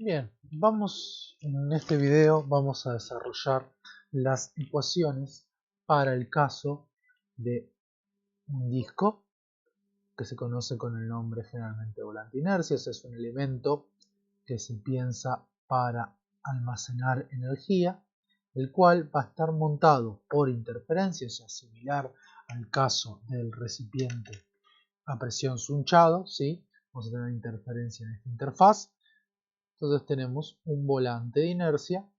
Bien, en este video vamos a desarrollar las ecuaciones para el caso de un disco que se conoce con el nombre generalmente de volante de inercia. Ese es un elemento que se piensa para almacenar energía, el cual va a estar montado por interferencia, o sea, similar al caso del recipiente a presión sunchado, ¿sí? Vamos a tener interferencia en esta interfaz. Entonces tenemos un volante de inercia,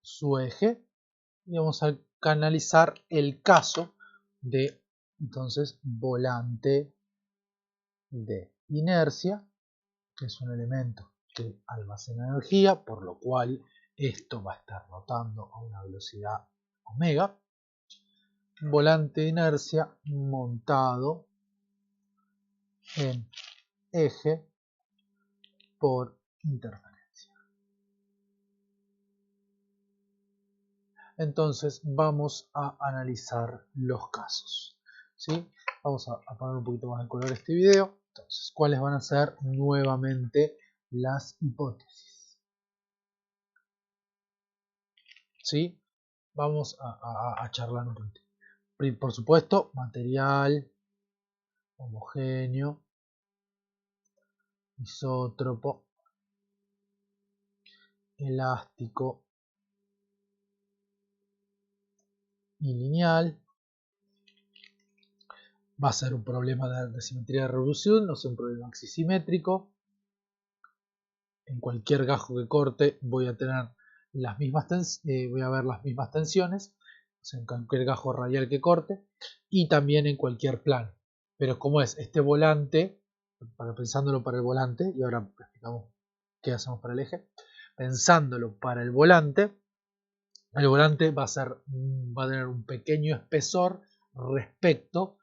su eje, y vamos a canalizar el caso de entonces volante de inercia, que es un elemento que almacena energía, por lo cual esto va a estar rotando a una velocidad omega. Volante de inercia montado en eje por interferencia. Entonces vamos a analizar los casos, ¿sí? Vamos a poner un poquito más de color este video. Entonces, ¿cuáles van a ser nuevamente las hipótesis? ¿Sí? Vamos a charlar un poquito. Por supuesto, material homogéneo, isótropo, elástico y lineal. Va a ser un problema de simetría de revolución, no es un problema axisimétrico. En cualquier gajo que corte voy a tener voy a ver las mismas tensiones, o sea, en cualquier gajo radial que corte, y también en cualquier plano. Pero como es este volante, pensándolo para el volante, y ahora explicamos qué hacemos para el eje, pensándolo para el volante va a tener un pequeño espesor respecto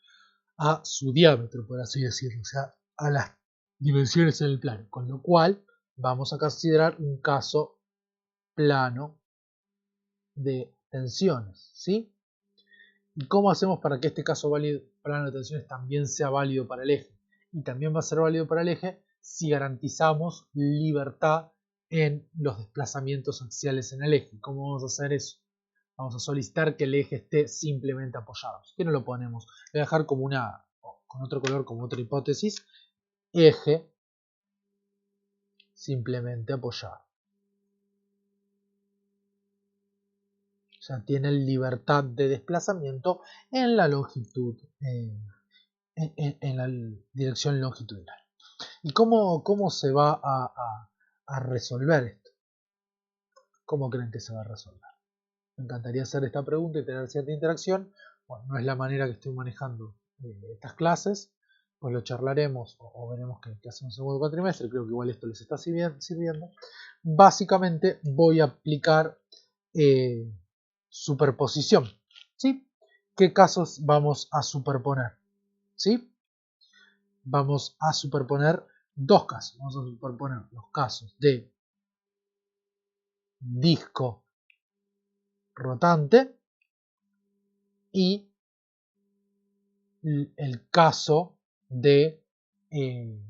a su diámetro, por así decirlo, o sea, a las dimensiones en el plano, con lo cual vamos a considerar un caso plano de tensiones, ¿sí? ¿Y cómo hacemos para que este caso plano de tensiones también sea válido para el eje? Y también va a ser válido para el eje si garantizamos libertad en los desplazamientos axiales en el eje. ¿Cómo vamos a hacer eso? Vamos a solicitar que el eje esté simplemente apoyado. ¿Qué no lo ponemos? Voy a dejar como con otro color, como otra hipótesis, eje simplemente apoyado. O sea, tiene libertad de desplazamiento en la longitud, en la dirección longitudinal. ¿Y cómo se va a resolver esto? ¿Cómo creen que se va a resolver? Me encantaría hacer esta pregunta y tener cierta interacción. Bueno, no es la manera que estoy manejando estas clases, pues lo charlaremos o veremos qué hacemos en el segundo cuatrimestre. Creo que igual esto les está sirviendo. Básicamente voy a aplicar superposición, ¿sí? ¿Qué casos vamos a superponer? ¿Sí? Vamos a superponer dos casos. Vamos a superponer los casos de disco rotante y el caso de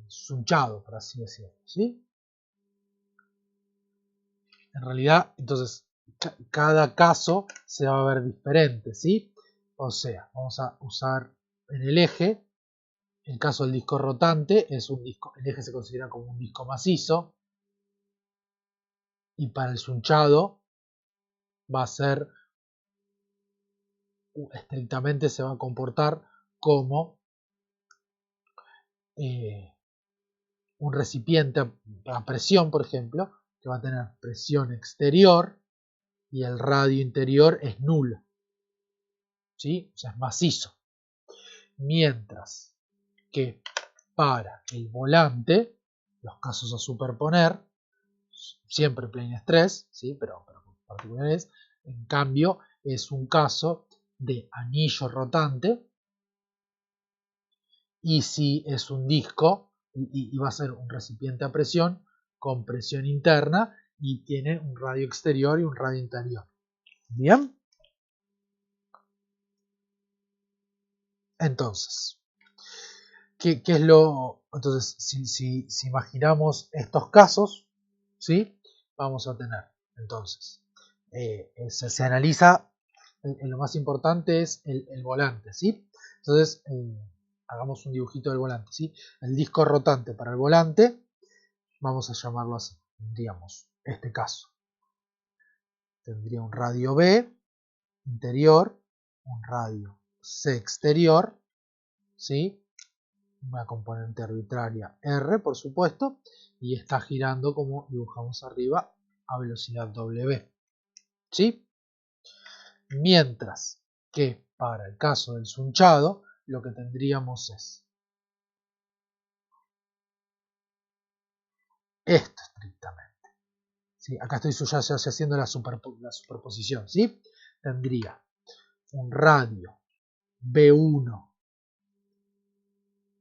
sunchado, por así decirlo, ¿sí? En realidad, entonces, cada caso se va a ver diferente, ¿sí? O sea, vamos a usar en el eje, el caso del disco rotante, es un disco, el eje se considera como un disco macizo, y para el sunchado va a ser, estrictamente se va a comportar como un recipiente a presión, por ejemplo, que va a tener presión exterior y el radio interior es nulo, ¿sí? O sea, es macizo. Mientras que para el volante, los casos a superponer, siempre plane stress, ¿sí? pero particulares, en cambio es un caso de anillo rotante, y si es un disco y va a ser un recipiente a presión con presión interna y tiene un radio exterior y un radio interior. Bien, entonces ¿qué es lo...? Entonces, si imaginamos estos casos, ¿sí? Vamos a tener, entonces, se analiza, lo más importante es el volante, ¿sí? Entonces, hagamos un dibujito del volante, ¿sí? El disco rotante para el volante, vamos a llamarlo así, tendríamos este caso. Tendría un radio B interior, un radio C exterior, ¿sí? Una componente arbitraria R, por supuesto, y está girando como dibujamos arriba a velocidad W, ¿sí? Mientras que para el caso del sunchado, lo que tendríamos es esto estrictamente. ¿Sí? Acá estoy ya haciendo la superposición, ¿sí? Tendría un radio B1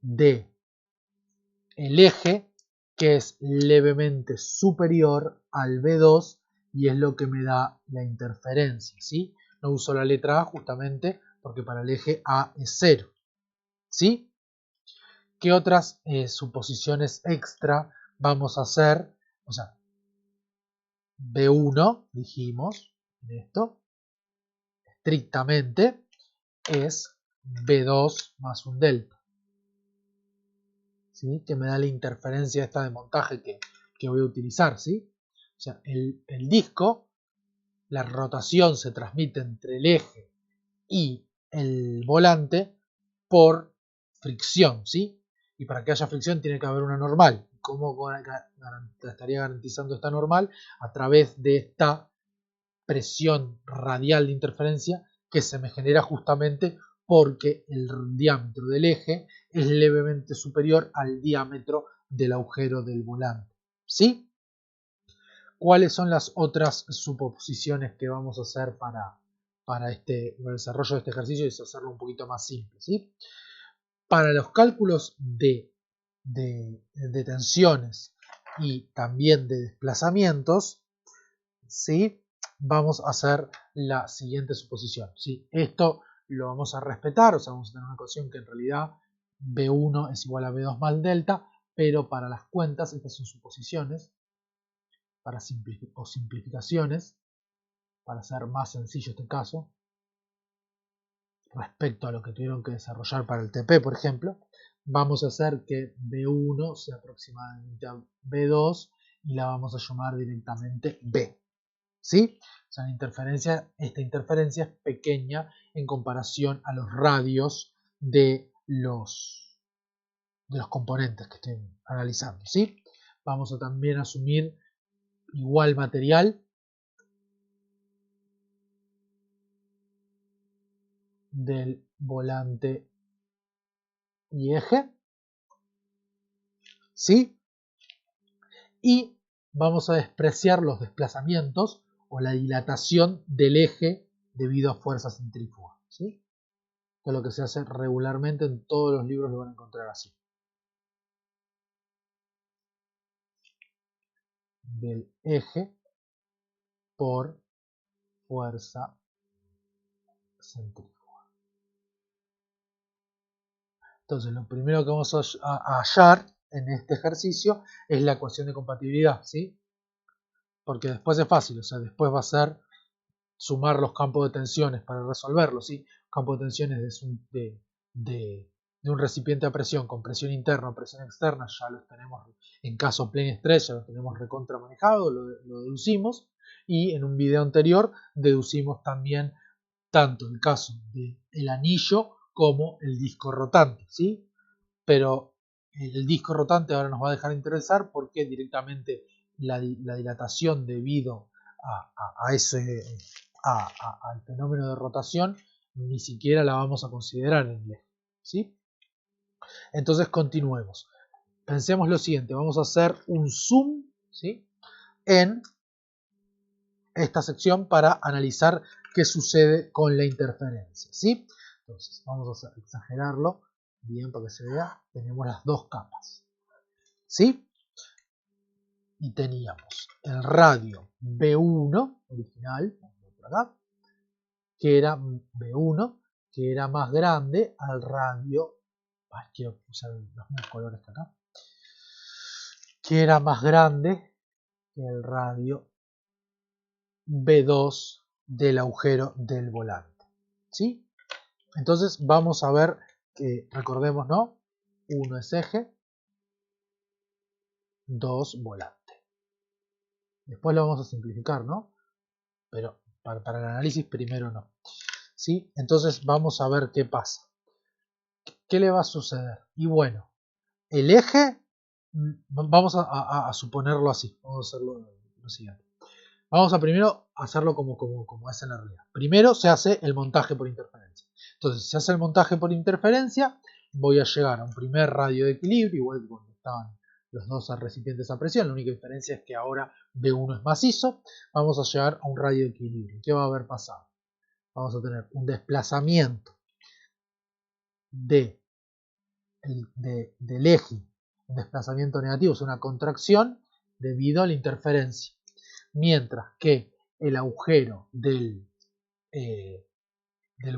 de el eje que es levemente superior al B2 y es lo que me da la interferencia, ¿sí? No uso la letra A justamente porque para el eje A es 0, ¿sí? ¿Qué otras suposiciones extra vamos a hacer? O sea, B1, dijimos, en esto, estrictamente, es B2 más un delta, ¿sí? Que me da la interferencia esta de montaje que voy a utilizar, ¿sí? O sea, el disco, la rotación se transmite entre el eje y el volante por fricción, ¿sí? Y para que haya fricción tiene que haber una normal. ¿Cómo estaría garantizando esta normal? A través de esta presión radial de interferencia que se me genera justamente porque el diámetro del eje es levemente superior al diámetro del agujero del volante, ¿sí? ¿Cuáles son las otras suposiciones que vamos a hacer para el desarrollo de este ejercicio y hacerlo un poquito más simple, ¿sí? Para los cálculos de tensiones y también de desplazamientos, ¿sí? Vamos a hacer la siguiente suposición, ¿sí? Esto lo vamos a respetar, o sea, vamos a tener una ecuación que en realidad B1 es igual a B2 más delta, pero para las cuentas, estas son suposiciones para simplificaciones, para hacer más sencillo este caso, respecto a lo que tuvieron que desarrollar para el TP, por ejemplo, vamos a hacer que B1 sea aproximadamente a B2 y la vamos a llamar directamente B, ¿sí? O sea, esta interferencia es pequeña en comparación a los radios de los componentes que estoy analizando, ¿sí? Vamos a también asumir igual material del volante y eje, ¿sí? Y vamos a despreciar los desplazamientos o la dilatación del eje debido a fuerza centrífuga, ¿sí? Que es lo que se hace regularmente en todos los libros, lo van a encontrar así. Del eje por fuerza centrífuga. Entonces, lo primero que vamos a hallar en este ejercicio es la ecuación de compatibilidad, ¿sí? Porque después es fácil, o sea, después va a ser sumar los campos de tensiones para resolverlo, ¿sí? Campos de tensiones de un recipiente a presión con presión interna o presión externa, ya los tenemos en caso plane stress, ya los tenemos recontra manejado, lo deducimos, y en un video anterior deducimos también tanto el caso del anillo como el disco rotante, ¿sí? Pero el disco rotante ahora nos va a dejar de interesar porque directamente la dilatación debido al fenómeno de rotación ni siquiera la vamos a considerar en el eje, ¿sí? Entonces continuemos. Pensemos lo siguiente, vamos a hacer un zoom, ¿sí? En esta sección para analizar qué sucede con la interferencia, ¿sí? Entonces vamos a exagerarlo bien para que se vea. Tenemos las dos capas, ¿sí? Y teníamos el radio B1 original, por acá, que era B1, que era más grande al radio quiero usar los mismos colores que acá, que era más grande que el radio B2 del agujero del volante. ¿Sí? Entonces vamos a ver que, recordemos, ¿no? 1 es eje, 2 volante. Después lo vamos a simplificar, ¿no? Pero para el análisis primero no. ¿Sí? Entonces vamos a ver qué pasa. ¿Qué le va a suceder? Y bueno, el eje, vamos a suponerlo así. Vamos a hacerlo lo siguiente. Vamos a primero hacerlo como es en la realidad. Primero se hace el montaje por interferencia. Entonces, si se hace el montaje por interferencia, voy a llegar a un primer radio de equilibrio, igual que cuando estaban los dos recipientes a presión. La única diferencia es que ahora B1 es macizo. Vamos a llegar a un radio de equilibrio. ¿Qué va a haber pasado? Vamos a tener un desplazamiento del eje, un desplazamiento negativo, es una contracción debido a la interferencia. Mientras que el agujero del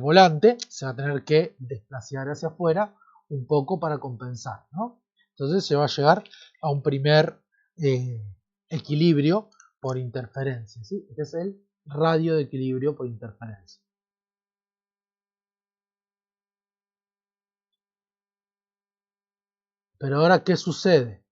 volante se va a tener que desplazar hacia afuera un poco para compensar, ¿no? Entonces se va a llegar a un primer equilibrio por interferencia, ¿sí? Este es el radio de equilibrio por interferencia. Pero ahora, ¿qué sucede?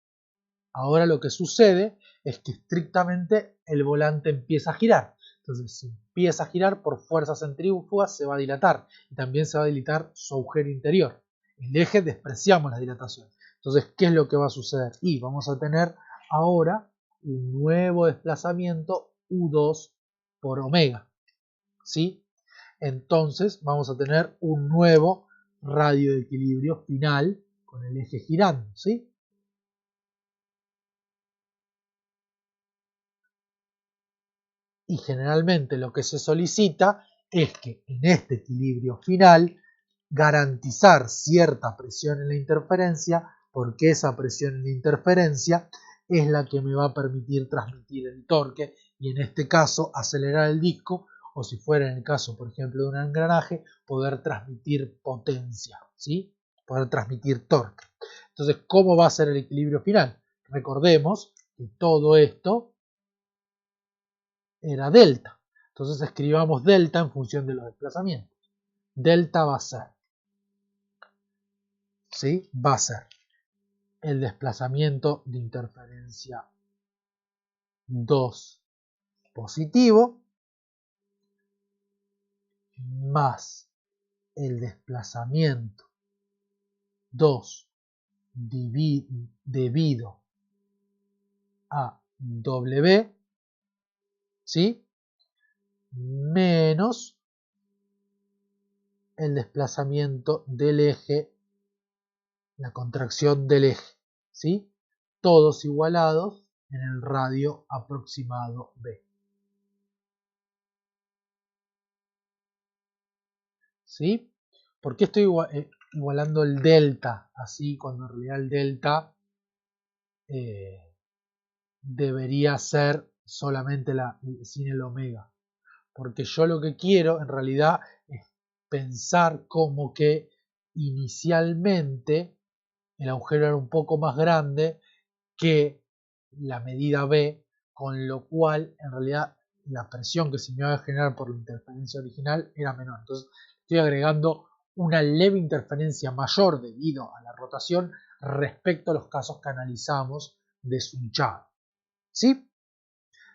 Ahora lo que sucede es que estrictamente el volante empieza a girar. Entonces, si empieza a girar por fuerza centrífuga, se va a dilatar. Y también se va a dilatar su agujero interior. El eje despreciamos la dilatación. Entonces, ¿qué es lo que va a suceder? Y vamos a tener ahora un nuevo desplazamiento U2 por omega. ¿Sí? Entonces, vamos a tener un nuevo radio de equilibrio final con el eje girando. ¿Sí? Y generalmente lo que se solicita es que en este equilibrio final garantizar cierta presión en la interferencia, porque esa presión en la interferencia es la que me va a permitir transmitir el torque y en este caso acelerar el disco, o si fuera en el caso, por ejemplo, de un engranaje, poder transmitir potencia, ¿sí? Poder transmitir torque. Entonces, ¿cómo va a ser el equilibrio final? Recordemos que todo esto era delta. Entonces escribamos delta en función de los desplazamientos. Delta va a ser, ¿sí? Va a ser el desplazamiento de interferencia 2 positivo más el desplazamiento 2 debido a W, ¿sí? Menos el desplazamiento del eje, la contracción del eje, ¿sí? Todos igualados en el radio aproximado B. ¿Sí? ¿Por qué estoy igualando el delta así cuando en realidad el delta debería ser solamente sin el omega? Porque yo lo que quiero en realidad es pensar como que inicialmente el agujero era un poco más grande que la medida B, con lo cual en realidad la presión que se me iba a generar por la interferencia original era menor. Entonces estoy agregando una leve interferencia mayor debido a la rotación respecto a los casos que analizamos de sunchado. ¿Sí?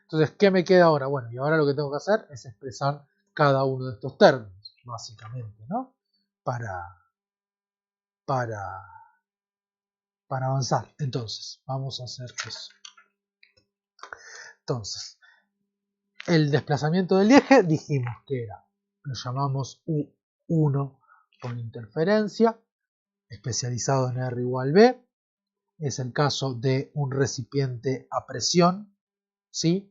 Entonces, ¿qué me queda ahora? Bueno, y ahora lo que tengo que hacer es expresar cada uno de estos términos, básicamente, ¿no? Para avanzar. Entonces, vamos a hacer eso. Entonces, el desplazamiento del eje dijimos que era, lo llamamos U1 por interferencia, especializado en R igual B. Es el caso de un recipiente a presión, ¿sí?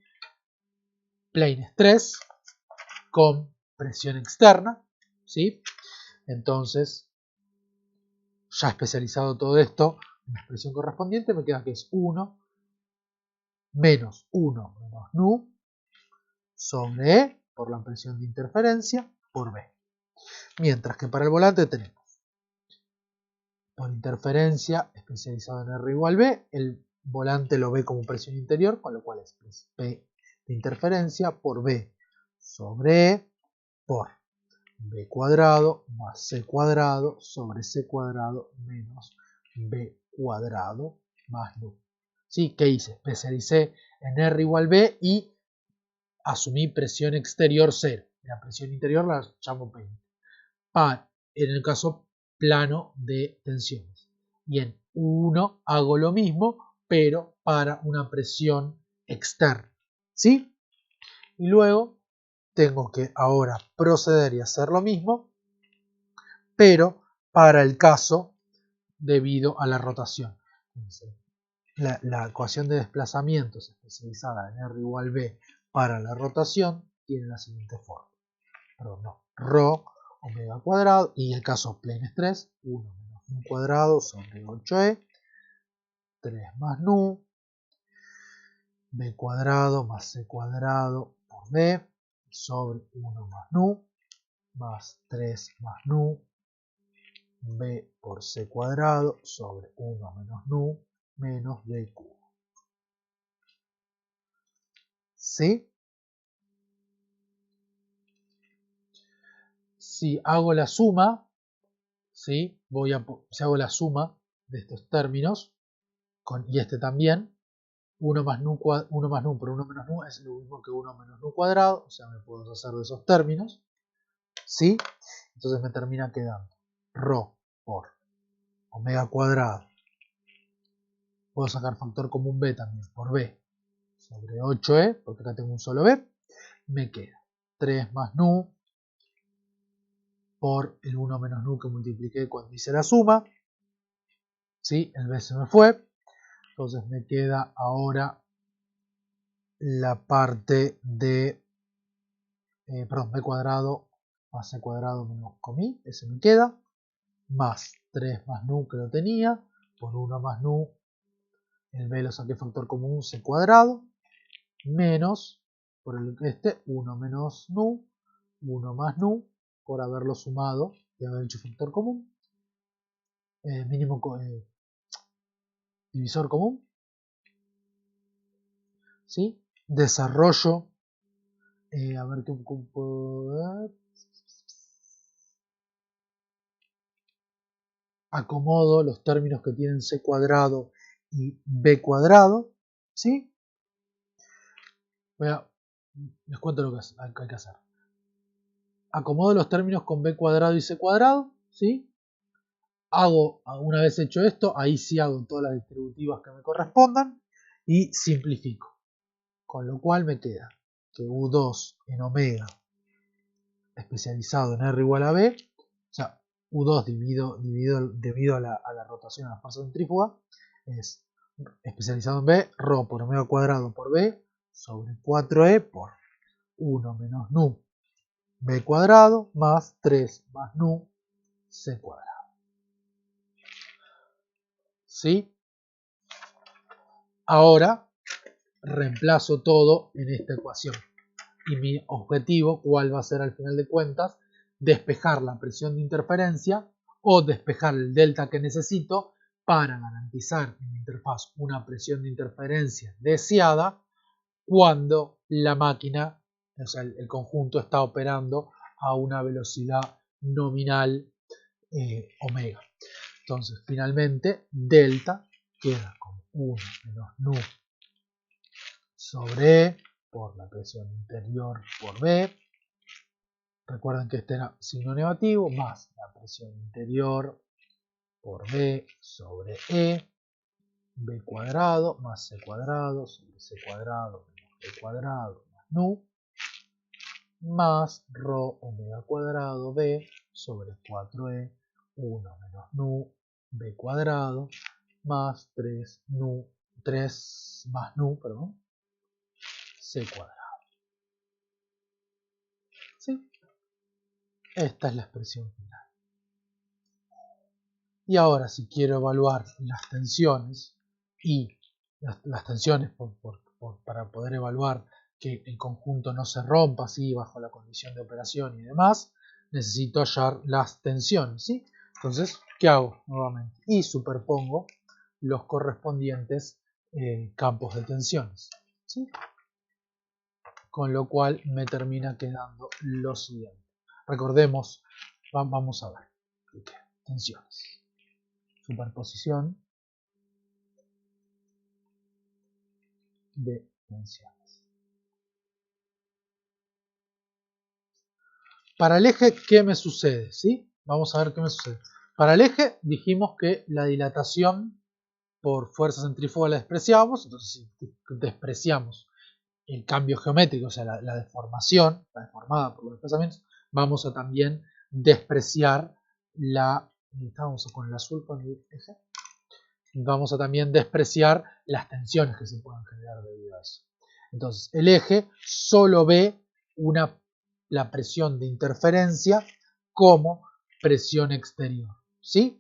Plane stress con presión externa, ¿sí? Entonces, ya especializado todo esto en la expresión correspondiente, me queda que es 1 menos 1 menos nu sobre E por la presión de interferencia por B. Mientras que para el volante tenemos por interferencia especializado en R igual B. El volante lo ve como presión interior, con lo cual es P de interferencia por B sobre E por B cuadrado más C cuadrado sobre C cuadrado menos B cuadrado más nu. ¿Sí? ¿Qué hice? Especialicé en R igual B y asumí presión exterior 0. La presión interior la llamo P. En el caso plano de tensiones. Y en 1 hago lo mismo, pero para una presión externa. ¿Sí? Y luego tengo que ahora proceder y hacer lo mismo, pero para el caso debido a la rotación. Entonces, la ecuación de desplazamientos especializada en R igual B para la rotación tiene la siguiente forma. Perdón, no. Rho omega cuadrado, y el caso plane stress, 1 menos nu cuadrado sobre 8e, 3 más nu, b cuadrado más c cuadrado por b, sobre 1 más nu, más 3 más nu, b por c cuadrado sobre 1 menos nu, menos b cubo. ¿Sí? Si hago la suma, ¿sí? Si hago la suma de estos términos, y este también, 1 más nu por 1 menos nu es lo mismo que 1 menos nu cuadrado, o sea, me puedo deshacer de esos términos, ¿sí? Entonces me termina quedando Rho por omega cuadrado, puedo sacar factor común b también, por b, sobre 8e, porque acá tengo un solo b, me queda 3 más nu por el 1 menos nu que multipliqué cuando hice la suma, ¿sí? El b se me fue, entonces me queda ahora la parte de, b cuadrado más c cuadrado menos comí, ese me queda, más 3 más nu que lo tenía, por 1 más nu, el b lo saqué factor común, c cuadrado, menos, por el 1 menos nu, 1 más nu, por haberlo sumado y haber hecho factor común, mínimo divisor común, ¿sí? Desarrollo, a ver qué puedo ver, acomodo los términos que tienen c cuadrado y b cuadrado, ¿sí? Les cuento lo que hay que hacer. Acomodo los términos con b cuadrado y c cuadrado, ¿sí? Una vez hecho esto, ahí sí hago todas las distributivas que me correspondan y simplifico. Con lo cual me queda que U2 en omega especializado en R igual a B, o sea, U2 debido a la rotación, a la fuerza centrífuga, es especializado en B, Rho por omega cuadrado por B, sobre 4E por 1 menos nu B cuadrado más 3 más nu C cuadrado. ¿Sí? Ahora reemplazo todo en esta ecuación. Y mi objetivo, ¿cuál va a ser al final de cuentas? Despejar la presión de interferencia o despejar el delta que necesito para garantizar en la interfaz una presión de interferencia deseada cuando la máquina, o sea, el conjunto está operando a una velocidad nominal omega. Entonces, finalmente, delta queda como 1 menos nu sobre E por la presión interior por B. Recuerden que este era signo negativo, más la presión interior por B sobre E, B cuadrado más C cuadrado sobre C cuadrado menos B cuadrado más nu, más Rho omega cuadrado B sobre 4E, 1 menos nu B cuadrado más 3 más nu, perdón, C cuadrado. ¿Sí? Esta es la expresión final. Y ahora, si quiero evaluar las tensiones y las tensiones para poder evaluar que el conjunto no se rompa así bajo la condición de operación y demás, necesito hallar las tensiones, ¿sí? Entonces, ¿qué hago? Nuevamente. Y superpongo los correspondientes campos de tensiones. ¿Sí? Con lo cual me termina quedando lo siguiente. Recordemos, vamos a ver. Tensiones. Superposición de tensiones. Para el eje, ¿qué me sucede? ¿Sí? Vamos a ver qué me sucede. Para el eje dijimos que la dilatación por fuerza centrífuga la despreciamos, entonces si despreciamos el cambio geométrico, o sea, la deformación, la deformada por los desplazamientos, vamos a también despreciar vamos con el azul con el eje, vamos a también despreciar las tensiones que se pueden generar debido a eso. Entonces, el eje solo ve la presión de interferencia como presión exterior, ¿sí?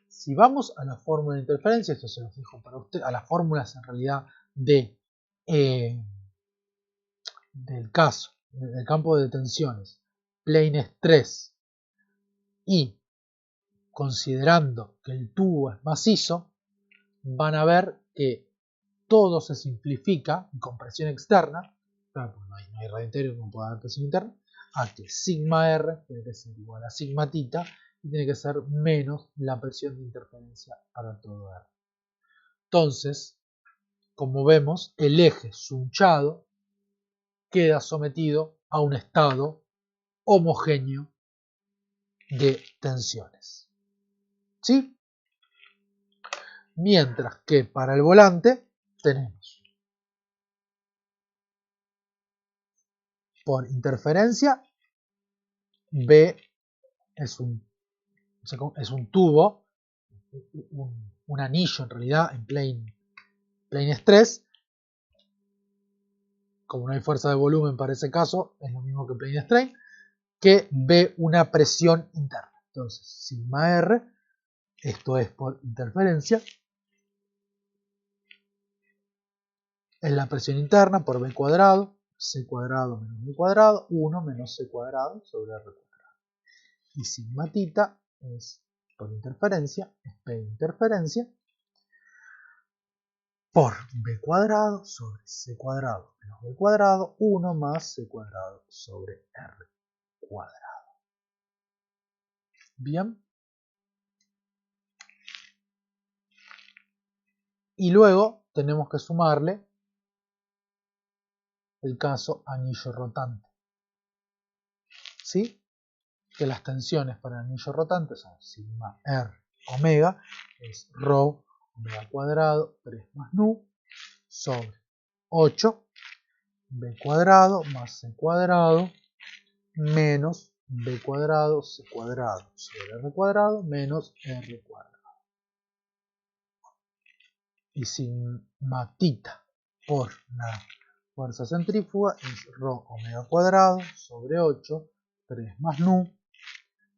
Si vamos a la fórmula de interferencia, esto se lo fijo para usted, a las fórmulas en realidad del caso, del campo de tensiones, plane 3, y considerando que el tubo es macizo, van a ver que todo se simplifica con presión externa, claro, porque no hay radio interior, no puede haber presión interna, a que sigma R tiene que ser igual a sigma tita y tiene que ser menos la presión de interferencia para todo R. Entonces, como vemos, el eje sunchado queda sometido a un estado homogéneo de tensiones. ¿Sí? Mientras que para el volante tenemos por interferencia, B es un tubo, un anillo en realidad en plane 3. Como no hay fuerza de volumen para ese caso, es lo mismo que plane strain, que ve una presión interna. Entonces, sigma R, esto es por interferencia, es la presión interna por B cuadrado, C cuadrado menos B cuadrado, 1 menos C cuadrado sobre R cuadrado. Y sigma tita es por interferencia, es P de interferencia, por B cuadrado sobre C cuadrado menos B cuadrado, 1 más C cuadrado sobre R cuadrado. Bien. Y luego tenemos que sumarle el caso anillo rotante. ¿Sí? Que las tensiones para el anillo rotante son sigma R omega, es rho omega cuadrado 3 más nu sobre 8 B cuadrado más C cuadrado menos B cuadrado C cuadrado sobre R cuadrado menos R cuadrado. Y sigma tita por la fuerza centrífuga es rho omega cuadrado sobre 8, 3 más nu,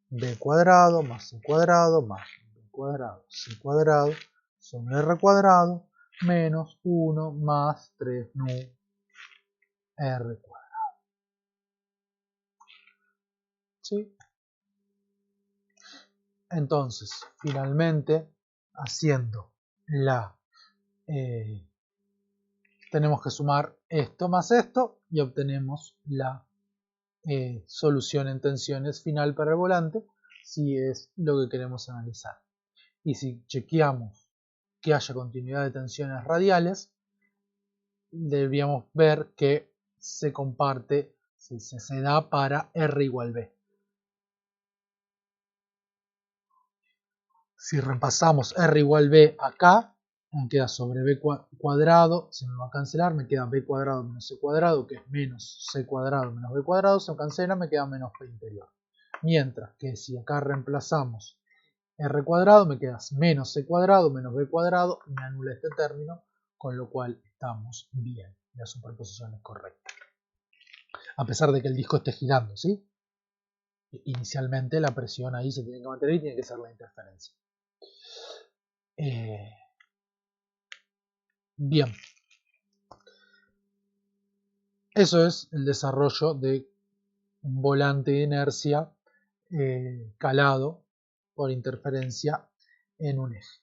B cuadrado más C cuadrado más B cuadrado C cuadrado sobre R cuadrado menos 1 más 3 nu R cuadrado. ¿Sí? Entonces, finalmente, haciendo tenemos que sumar esto más esto y obtenemos la solución en tensiones final para el volante, si es lo que queremos analizar. Y si chequeamos que haya continuidad de tensiones radiales, deberíamos ver que se comparte, se da para R igual B. Si repasamos R igual B acá, me queda sobre B cuadrado, se me va a cancelar, me queda B cuadrado menos C cuadrado, que es menos C cuadrado menos B cuadrado, se cancela, me queda menos P interior. Mientras que si acá reemplazamos R cuadrado, me queda menos C cuadrado menos B cuadrado, y me anula este término, con lo cual estamos bien, la superposición es correcta. A pesar de que el disco esté girando, ¿sí? Inicialmente la presión ahí se tiene que mantener y tiene que ser la interferencia. Bien, eso es el desarrollo de un volante de inercia calado por interferencia en un eje.